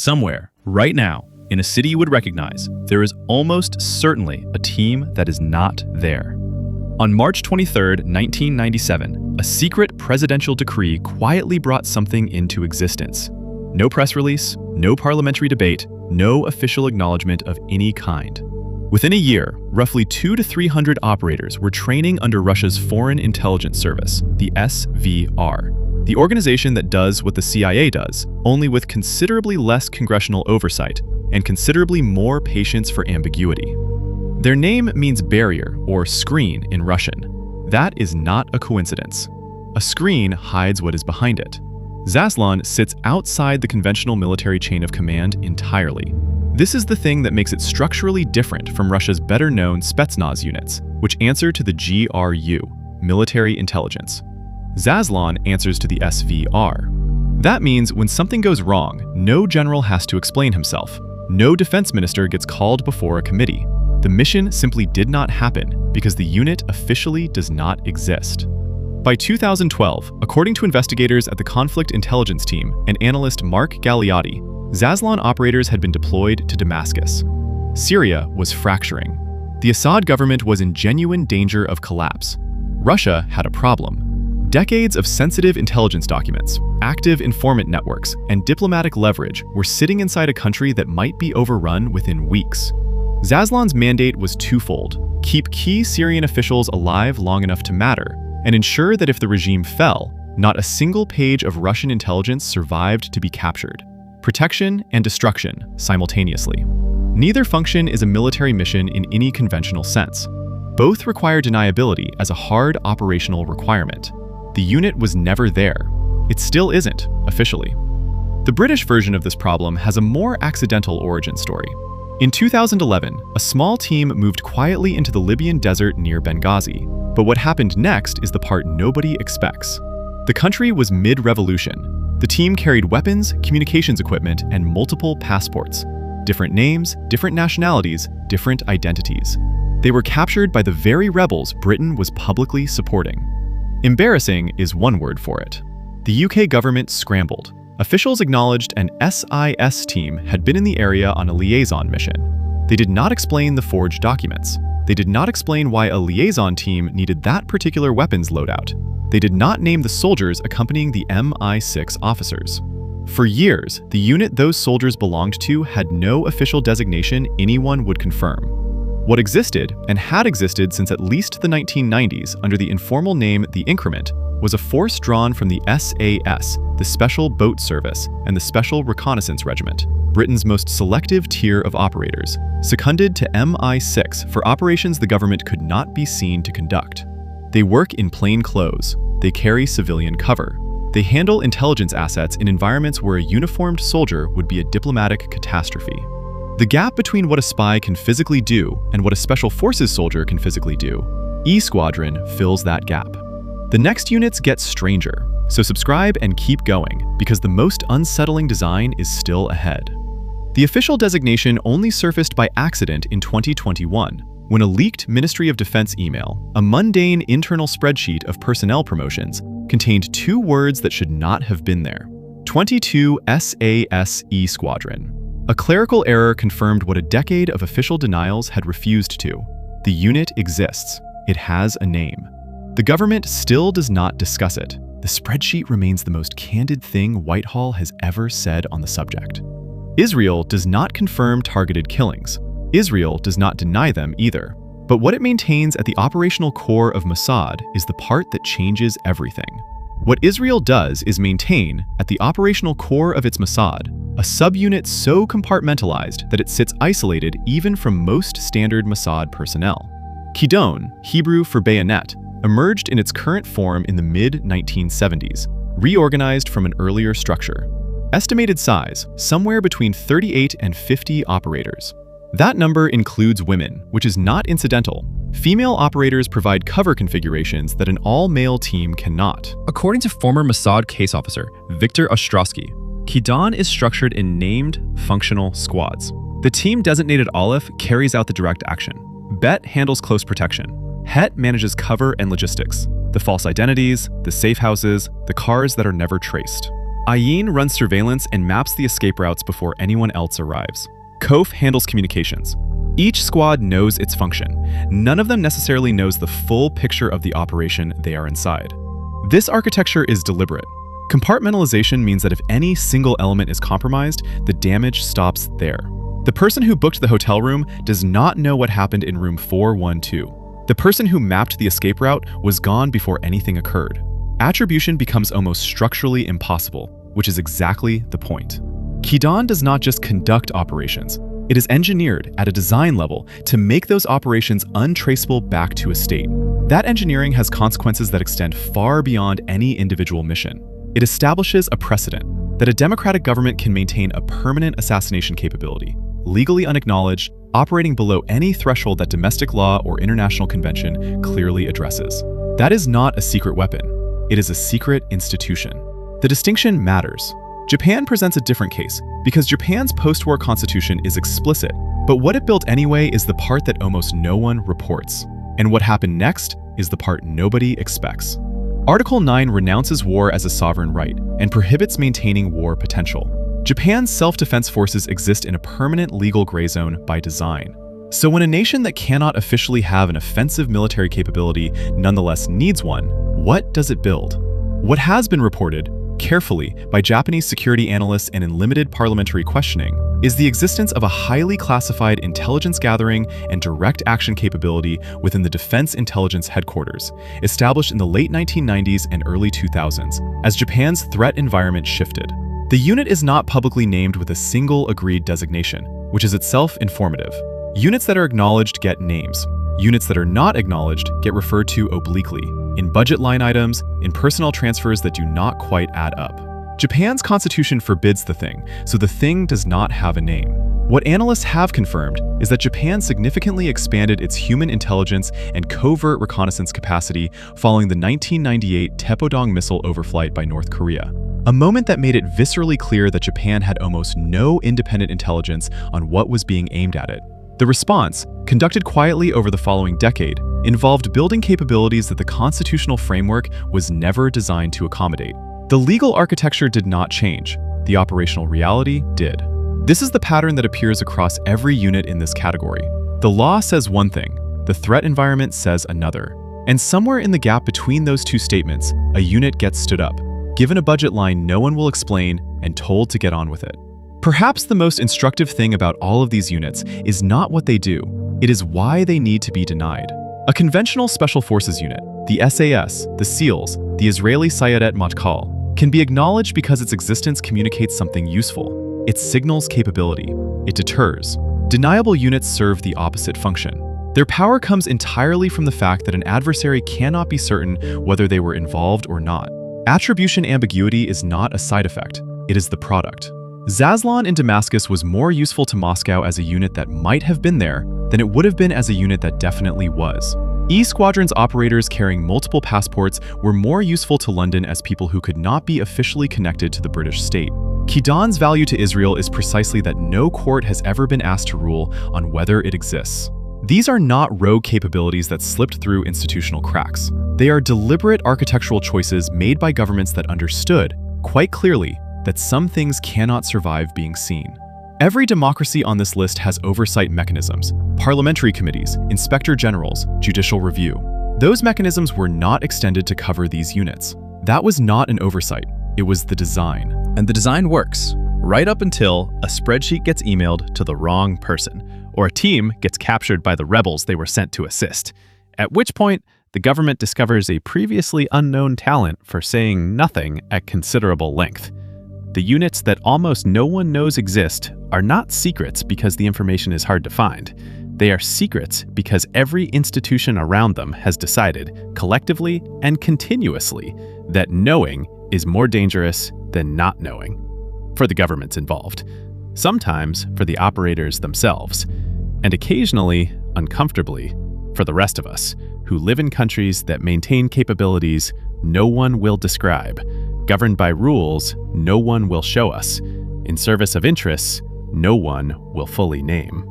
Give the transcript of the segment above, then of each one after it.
Somewhere, right now, in a city you would recognize, there is almost certainly a team that is not there. On March 23, 1997, a secret presidential decree quietly brought something into existence. No press release, no parliamentary debate, no official acknowledgement of any kind. Within a year, roughly 200 to 300 operators were training under Russia's Foreign Intelligence Service, the SVR, the organization that does what the CIA does, only with considerably less congressional oversight and considerably more patience for ambiguity. Their name means barrier or screen in Russian. That is not a coincidence. A screen hides what is behind it. Zaslon sits outside the conventional military chain of command entirely. This is the thing that makes it structurally different from Russia's better-known Spetsnaz units, which answer to the GRU, military intelligence. Zaslon answers to the SVR. That means when something goes wrong, no general has to explain himself. No defense minister gets called before a committee. The mission simply did not happen because the unit officially does not exist. By 2012, according to investigators at the Conflict Intelligence Team and analyst Mark Galeotti, Zaslon operators had been deployed to Damascus. Syria was fracturing. The Assad government was in genuine danger of collapse. Russia had a problem. Decades of sensitive intelligence documents, active informant networks, and diplomatic leverage were sitting inside a country that might be overrun within weeks. Zaslon's mandate was twofold: keep key Syrian officials alive long enough to matter, and ensure that if the regime fell, not a single page of Russian intelligence survived to be captured. Protection and destruction simultaneously. Neither function is a military mission in any conventional sense. Both require deniability as a hard operational requirement. The unit was never there. It still isn't, officially. The British version of this problem has a more accidental origin story. In 2011, a small team moved quietly into the Libyan desert near Benghazi, but what happened next is the part nobody expects. The country was mid-revolution. The team carried weapons, communications equipment, and multiple passports. Different names, different nationalities, different identities. They were captured by the very rebels Britain was publicly supporting. Embarrassing is one word for it. The UK government scrambled. Officials acknowledged an SIS team had been in the area on a liaison mission. They did not explain the forged documents. They did not explain why a liaison team needed that particular weapons loadout. They did not name the soldiers accompanying the MI6 officers. For years, the unit those soldiers belonged to had no official designation anyone would confirm. What existed, and had existed since at least the 1990s under the informal name The Increment, was a force drawn from the SAS, the Special Boat Service, and the Special Reconnaissance Regiment, Britain's most selective tier of operators, seconded to MI6 for operations the government could not be seen to conduct. They work in plain clothes. They carry civilian cover. They handle intelligence assets in environments where a uniformed soldier would be a diplomatic catastrophe. The gap between what a spy can physically do and what a special forces soldier can physically do, E Squadron fills that gap. The next units get stranger, so subscribe and keep going, because the most unsettling design is still ahead. The official designation only surfaced by accident in 2021, when a leaked Ministry of Defense email, a mundane internal spreadsheet of personnel promotions, contained two words that should not have been there: 22 SAS E Squadron. A clerical error confirmed what a decade of official denials had refused to. The unit exists. It has a name. The government still does not discuss it. The spreadsheet remains the most candid thing Whitehall has ever said on the subject. Israel does not confirm targeted killings. Israel does not deny them either. But what it maintains at the operational core of Mossad is the part that changes everything. What Israel does is maintain, at the operational core of its Mossad, a subunit so compartmentalized that it sits isolated even from most standard Mossad personnel. Kidon, Hebrew for bayonet, emerged in its current form in the mid-1970s, reorganized from an earlier structure. Estimated size, somewhere between 38 and 50 operators. That number includes women, which is not incidental. Female operators provide cover configurations that an all-male team cannot. According to former Mossad case officer Viktor Ostrowski, Kidon is structured in named, functional squads. The team designated Aleph carries out the direct action. Bet handles close protection. Het manages cover and logistics, the false identities, the safe houses, the cars that are never traced. Ayin runs surveillance and maps the escape routes before anyone else arrives. Kof handles communications. Each squad knows its function. None of them necessarily knows the full picture of the operation they are inside. This architecture is deliberate. Compartmentalization means that if any single element is compromised, the damage stops there. The person who booked the hotel room does not know what happened in room 412. The person who mapped the escape route was gone before anything occurred. Attribution becomes almost structurally impossible, which is exactly the point. Kidon does not just conduct operations. It is engineered at a design level to make those operations untraceable back to a state. That engineering has consequences that extend far beyond any individual mission. It establishes a precedent that a democratic government can maintain a permanent assassination capability, legally unacknowledged, operating below any threshold that domestic law or international convention clearly addresses. That is not a secret weapon. It is a secret institution. The distinction matters. Japan presents a different case because Japan's post-war constitution is explicit, but what it built anyway is the part that almost no one reports. And what happened next is the part nobody expects. Article 9 renounces war as a sovereign right and prohibits maintaining war potential. Japan's self-defense forces exist in a permanent legal gray zone by design. So when a nation that cannot officially have an offensive military capability nonetheless needs one, what does it build? What has been reported, carefully by Japanese security analysts and in limited parliamentary questioning, is the existence of a highly classified intelligence gathering and direct action capability within the Defense Intelligence Headquarters, established in the late 1990s and early 2000s, as Japan's threat environment shifted. The unit is not publicly named with a single agreed designation, which is itself informative. Units that are acknowledged get names. Units that are not acknowledged get referred to obliquely, in budget line items, in personnel transfers that do not quite add up. Japan's constitution forbids the thing, so the thing does not have a name. What analysts have confirmed is that Japan significantly expanded its human intelligence and covert reconnaissance capacity following the 1998 Taepodong missile overflight by North Korea, a moment that made it viscerally clear that Japan had almost no independent intelligence on what was being aimed at it. The response, conducted quietly over the following decade, involved building capabilities that the constitutional framework was never designed to accommodate. The legal architecture did not change. The operational reality did. This is the pattern that appears across every unit in this category. The law says one thing, the threat environment says another. And somewhere in the gap between those two statements, a unit gets stood up, given a budget line no one will explain, and told to get on with it. Perhaps the most instructive thing about all of these units is not what they do, it is why they need to be denied. A conventional special forces unit, the SAS, the SEALs, the Israeli Sayadet Matkal, can be acknowledged because its existence communicates something useful. It signals capability. It deters. Deniable units serve the opposite function. Their power comes entirely from the fact that an adversary cannot be certain whether they were involved or not. Attribution ambiguity is not a side effect, it is the product. Zaslon in Damascus was more useful to Moscow as a unit that might have been there than it would have been as a unit that definitely was. E Squadron's operators carrying multiple passports were more useful to London as people who could not be officially connected to the British state. Kidon's value to Israel is precisely that no court has ever been asked to rule on whether it exists. These are not rogue capabilities that slipped through institutional cracks. They are deliberate architectural choices made by governments that understood, quite clearly, that some things cannot survive being seen. Every democracy on this list has oversight mechanisms, parliamentary committees, inspector generals, judicial review. Those mechanisms were not extended to cover these units. That was not an oversight, it was the design. And the design works, right up until a spreadsheet gets emailed to the wrong person, or a team gets captured by the rebels they were sent to assist, at which point the government discovers a previously unknown talent for saying nothing at considerable length. The units that almost no one knows exist are not secrets because the information is hard to find. They are secrets because every institution around them has decided, collectively and continuously, that knowing is more dangerous than not knowing. For the governments involved. Sometimes for the operators themselves. And occasionally, uncomfortably, for the rest of us, who live in countries that maintain capabilities no one will describe, governed by rules no one will show us, in service of interests no one will fully name.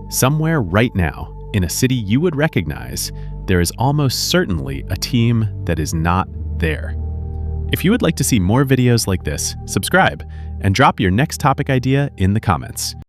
Somewhere right now, in a city you would recognize, there is almost certainly a team that is not there. If you would like to see more videos like this, subscribe and drop your next topic idea in the comments.